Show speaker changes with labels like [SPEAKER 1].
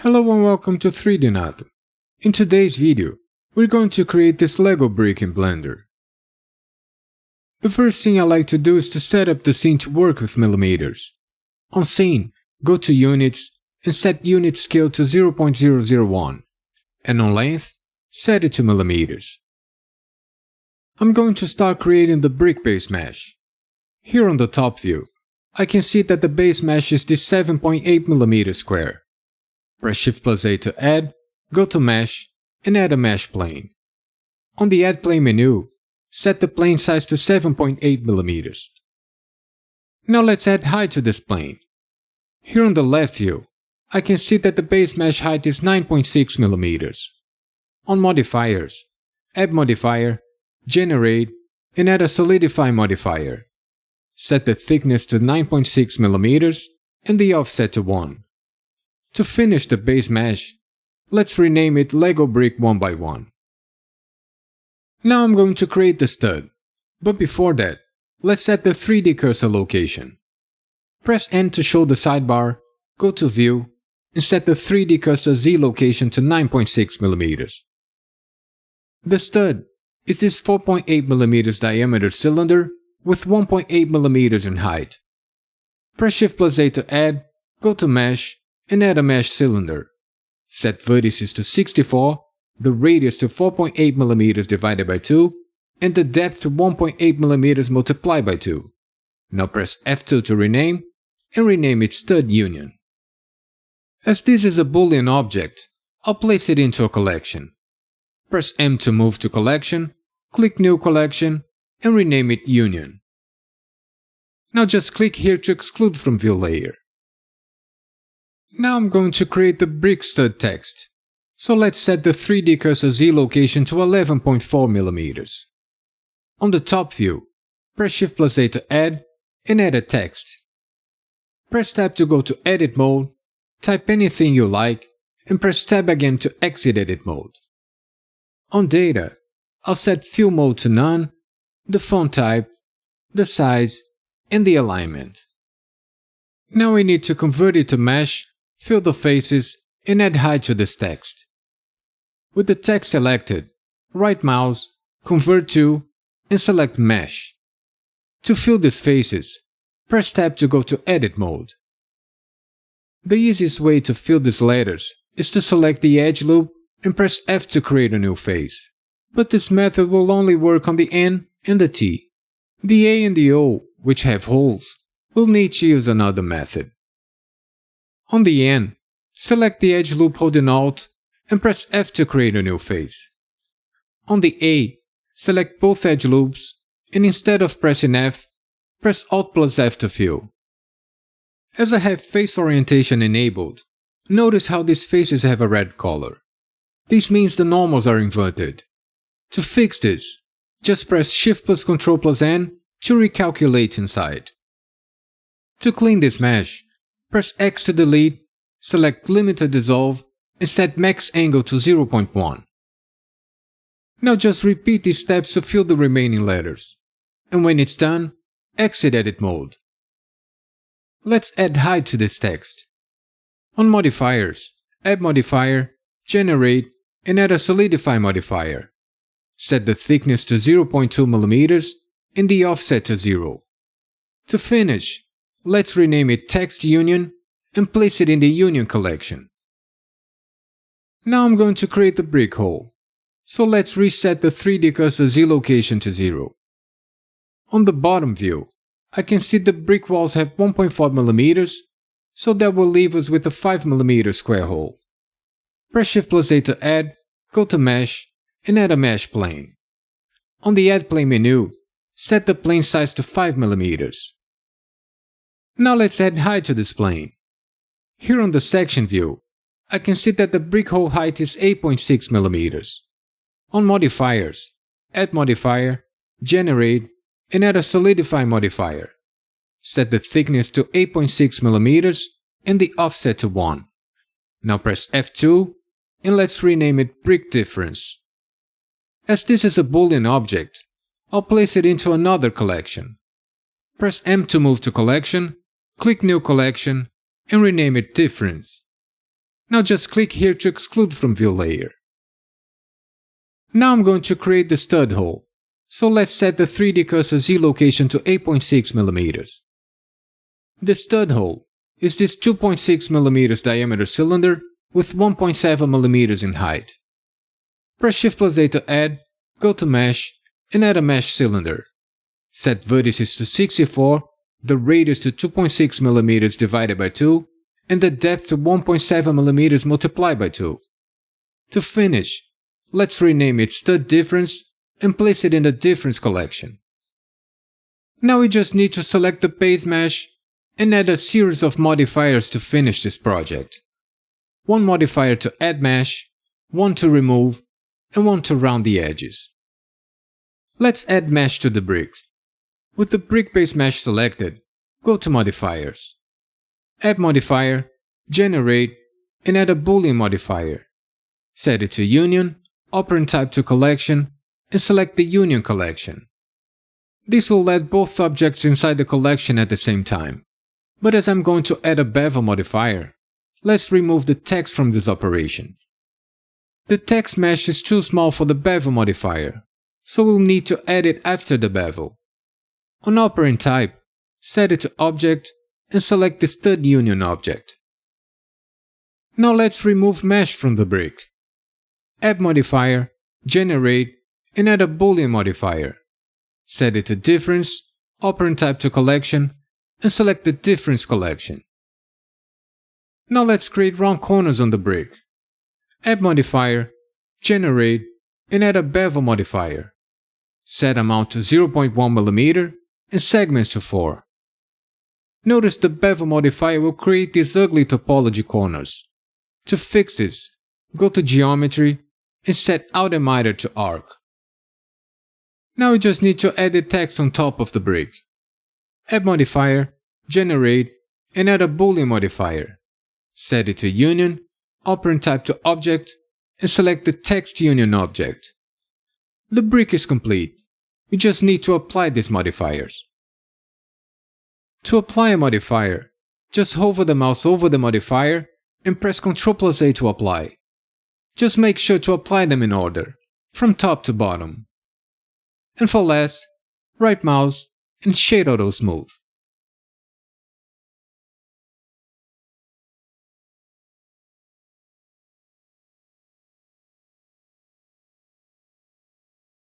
[SPEAKER 1] Hello and welcome to 3D Nato. In today's video, we're going to create this Lego brick in Blender. The first thing I like to do is to set up the scene to work with millimeters. On Scene, go to Units and set Unit Scale to 0.001, and on Length, set it to millimeters. I'm going to start creating the brick base mesh. Here on the top view, I can see that the base mesh is this 7.8mm square. Press Shift+A to add, go to Mesh, and add a mesh plane. On the Add Plane menu, set the plane size to 7.8mm. Now let's add height to this plane. Here on the left view, I can see that the base mesh height is 9.6mm. On Modifiers, add Modifier, Generate, and add a Solidify modifier. Set the thickness to 9.6mm and the offset to 1. To finish the base mesh, let's rename it Lego Brick 1x1. Now I'm going to create the stud, but before that, let's set the 3D cursor location. Press N to show the sidebar, go to View, and set the 3D cursor Z location to 9.6mm. The stud is this 4.8mm diameter cylinder with 1.8mm in height. Press Shift+A to add, go to Mesh, and add a mesh cylinder. Set vertices to 64, the radius to 4.8mm divided by 2, and the depth to 1.8mm multiplied by 2. Now press F2 to rename, and rename it Stud Union. As this is a Boolean object, I'll place it into a collection. Press M to move to collection, click New Collection, and rename it Union. Now just click here to exclude from View Layer. Now I'm going to create the brick stud text, so let's set the 3D cursor Z location to 11.4mm. On the top view, press Shift+A to add, and add a text. Press Tab to go to Edit Mode, type anything you like, and press Tab again to exit Edit Mode. On Data, I'll set Fill Mode to None, the font type, the size, and the alignment. Now we need to convert it to Mesh, fill the faces, and add height to this text. With the text selected, right mouse, convert to, and select Mesh. To fill these faces, press Tab to go to Edit Mode. The easiest way to fill these letters is to select the edge loop and press F to create a new face. But this method will only work on the N and the T. The A and the O, which have holes, we'll need to use another method. On the N, select the edge loop holding Alt and press F to create a new face. On the A, select both edge loops and instead of pressing F, press Alt plus F to fill. As I have face orientation enabled, notice how these faces have a red color. This means the normals are inverted. To fix this, just press Shift plus Ctrl plus N to recalculate inside. To clean this mesh, press X to delete, select Limited Dissolve, and set Max Angle to 0.1. Now just repeat these steps to fill the remaining letters. And when it's done, exit Edit Mode. Let's add height to this text. On Modifiers, add Modifier, Generate, and add a Solidify modifier. Set the thickness to 0.2mm and the offset to 0. To finish, let's rename it Text Union and place it in the Union collection. Now I'm going to create the brick hole, so let's reset the 3D cursor Z location to 0. On the bottom view, I can see the brick walls have 1.4mm, so that will leave us with a 5mm square hole. Press Shift+A to add, go to Mesh, and add a mesh plane. On the Add Plane menu, set the plane size to 5mm. Now let's add height to this plane. Here on the section view, I can see that the brick hole height is 8.6mm. On Modifiers, add Modifier, Generate, and add a Solidify modifier. Set the thickness to 8.6mm and the offset to 1. Now press F2 and let's rename it Brick Difference. As this is a Boolean object, I'll place it into another collection. Press M to move to Collection, click New Collection, and rename it Difference. Now just click here to exclude from view layer. Now I'm going to create the stud hole, so let's set the 3D cursor Z location to 8.6 mm. The stud hole is this 2.6 mm diameter cylinder with 1.7 mm in height. Press Shift+A to add, go to Mesh, and add a mesh cylinder. Set vertices to 64, the radius to 2.6 mm divided by 2, and the depth to 1.7 mm multiplied by 2. To finish, let's rename it Stud Difference and place it in the Difference collection. Now we just need to select the base mesh and add a series of modifiers to finish this project. One modifier to add mesh, one to remove, and one to round the edges. Let's add mesh to the brick. With the brick base mesh selected, go to Modifiers. Add modifier, generate, and add a boolean modifier. Set it to union, operand type to collection, and select the union collection. This will add both objects inside the collection at the same time. But as I'm going to add a bevel modifier, let's remove the text from this operation. The text mesh is too small for the bevel modifier, so we'll need to add it after the bevel. On operand type, set it to object and select the stud union object. Now let's remove mesh from the brick. Add modifier, generate, and add a boolean modifier. Set it to difference, operand type to collection, and select the difference collection. Now let's create round corners on the brick. Add modifier, generate, and add a bevel modifier. Set amount to 0.1 mm and segments to 4. Notice the bevel modifier will create these ugly topology corners. To fix this, go to Geometry and set Out Emitter to Arc. Now we just need to add the text on top of the brick. Add modifier, generate, and add a boolean modifier. Set it to union, operand type to object, and select the text union object. The brick is complete. We just need to apply these modifiers. To apply a modifier, just hover the mouse over the modifier and press Ctrl+A to apply. Just make sure to apply them in order, from top to bottom. And for last, right mouse and Shade Auto Smooth.